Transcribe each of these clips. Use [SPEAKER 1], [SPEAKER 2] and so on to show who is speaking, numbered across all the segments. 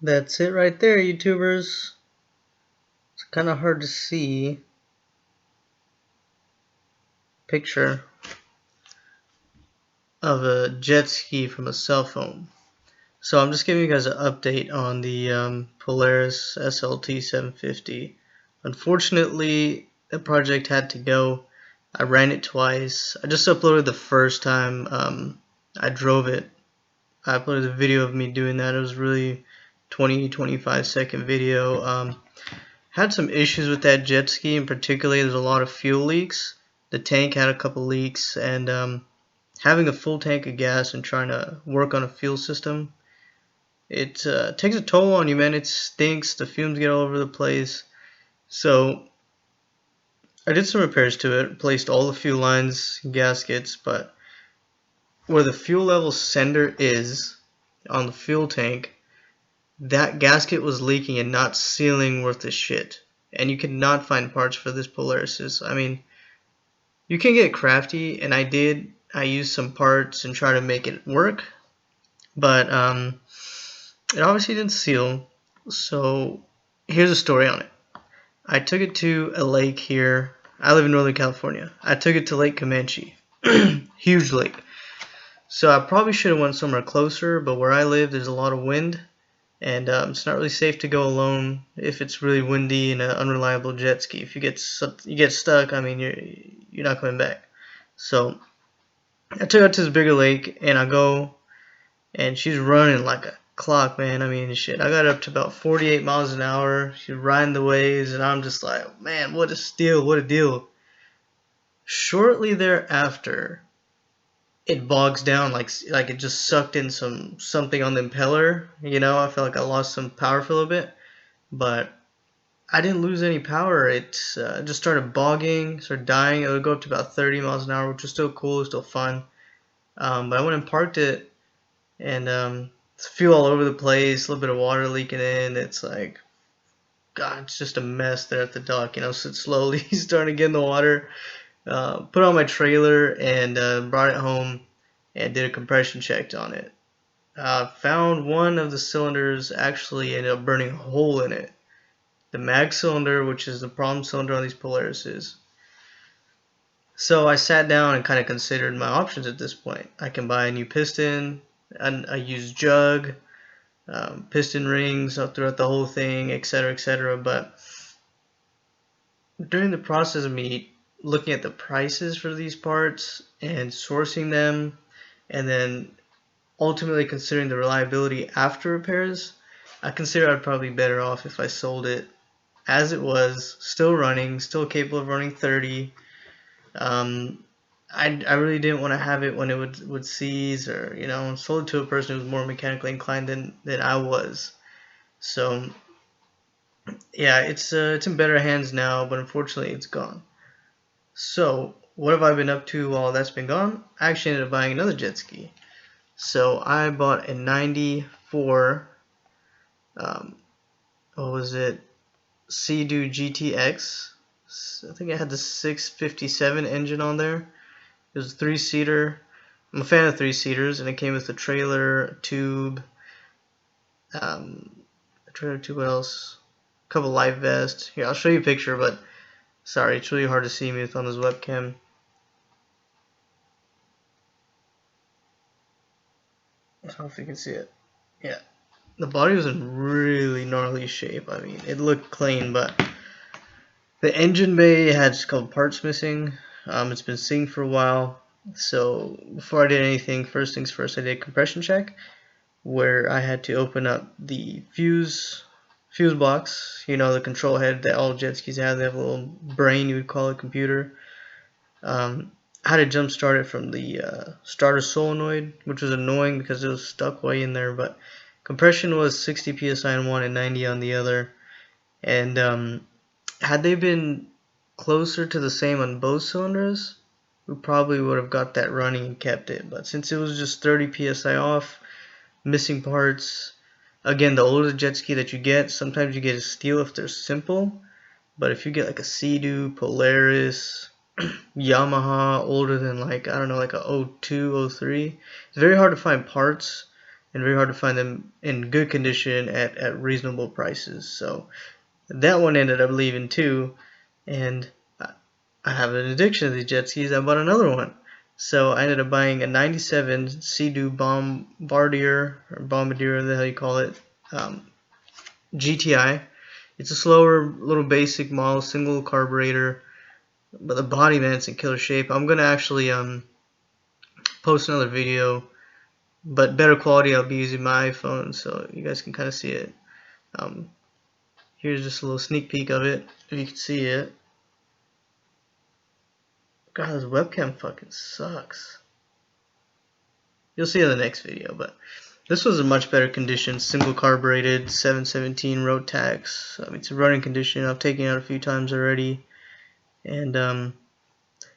[SPEAKER 1] That's it right there, YouTubers. It's kind of hard to see. Picture of a jet ski from a cell phone. So I'm just giving you guys an update on the Polaris SLT 750. Unfortunately, the project had to go. I ran it twice. I just uploaded the first time I drove it. I uploaded a video of me doing that. It was really 20-25 second video. Had some issues with that jet ski, in particular there's a lot of fuel leaks. The tank had a couple leaks, and having a full tank of gas and trying to work on a fuel system, it takes a toll on you, man. It stinks, the fumes get all over the place. So I did some repairs to it, replaced all the fuel lines, gaskets, but where the fuel level sender is on the fuel tank, that gasket was leaking and not sealing worth a shit. And you could not find parts for this Polaris. I mean, you can get crafty, and I did. I used some parts and try to make it work, but it obviously didn't seal. So here's a story on it. I took it to a lake here. I live in Northern California. I took it to Lake Comanche. Huge lake. So I probably should have went somewhere closer, but where I live there's a lot of wind, and it's not really safe to go alone if it's really windy and an unreliable jet ski. If you get stuck, I mean you're not coming back. So I took her to this bigger lake, and I go, and she's running like a clock, man. I mean, shit. I got up to about 48 miles an hour. She's riding the waves, and I'm just like, man, what a steal, what a deal. Shortly thereafter, it bogs down like it just sucked in something on the impeller. You know, I felt like I lost some power for a little bit, but I didn't lose any power. It just started bogging, started dying. It would go up to about 30 miles an hour, which was still cool, still fun. But I went and parked it, and it's fuel all over the place, a little bit of water leaking in. It's like, God, it's just a mess there at the dock. You know, so it's slowly starting to get in the water. Put on my trailer and brought it home and did a compression check on it. Found one of the cylinders actually ended up burning a hole in it. The mag cylinder, which is the problem cylinder on these Polarises. So I sat down and kind of considered my options at this point. I can buy a new piston, and I use jug, piston rings throughout the whole thing, etc., etc. But during the process of me looking at the prices for these parts and sourcing them, and then ultimately considering the reliability after repairs, I consider I'd probably be better off if I sold it as it was, still running, still capable of running 30. I really didn't want to have it when it would seize, or sold it to a person who was more mechanically inclined than I was. So yeah, it's in better hands now, but unfortunately it's gone. So what have I been up to while that's been gone? I actually ended up buying another jet ski. So I bought a 94, what was it, Sea-Doo GTX. I think it had the 657 engine on there. It was a 3-seater. I'm a fan of 3-seaters, and it came with a trailer, a tube, what else? A couple life vests. Here, I'll show you a picture, but sorry, it's really hard to see me on this webcam. I don't know if you can see it. Yeah. The body was in really gnarly shape. I mean, it looked clean, but the engine bay had just a couple parts missing. It's been sitting for a while. So before I did anything, first things first, I did a compression check where I had to open up the fuse box, the control head that all jet skis have. They have a little brain, you would call it, computer. I had to jump start it from the starter solenoid, which was annoying because it was stuck way in there, but compression was 60 psi on one and 90 on the other. And had they been closer to the same on both cylinders, we probably would have got that running and kept it. But since it was just 30 psi off, missing parts, again, the older the jet ski that you get, sometimes you get a steal if they're simple. But if you get like a Sea-Doo, Polaris, Yamaha, older than like a 02, 03, it's very hard to find parts and very hard to find them in good condition at reasonable prices. So that one ended up leaving too, and I have an addiction to these jet skis. I bought another one. So I ended up buying a 97 Sea-Doo Bombardier, or Bombardier, the hell you call it, GTI. It's a slower, little basic model, single carburetor, but the body, man, it's in killer shape. I'm gonna actually post another video, but better quality. I'll be using my iPhone, so you guys can kind of see it. Here's just a little sneak peek of it, if you can see it. God, this webcam fucking sucks. You'll see it in the next video, but this was in much better condition. Single carbureted, 717 road tax. It's a running condition. I've taken it out a few times already, and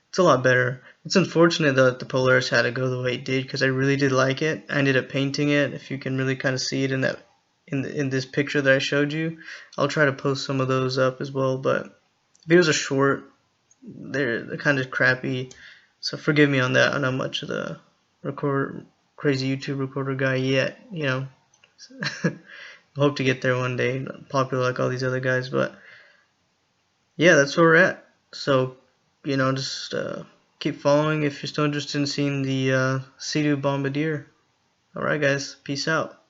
[SPEAKER 1] it's a lot better. It's unfortunate though that the Polaris had to go the way it did, because I really did like it. I ended up painting it. If you can really kind of see it in this picture that I showed you, I'll try to post some of those up as well. But videos are short. They're kind of crappy, so forgive me on that. I'm not much of the crazy YouTube recorder guy yet, you know. I hope to get there one day, popular like all these other guys. But yeah, that's where we're at. So, you know, just keep following if you're still interested in seeing the Sea-Doo Bombardier. Alright guys, peace out.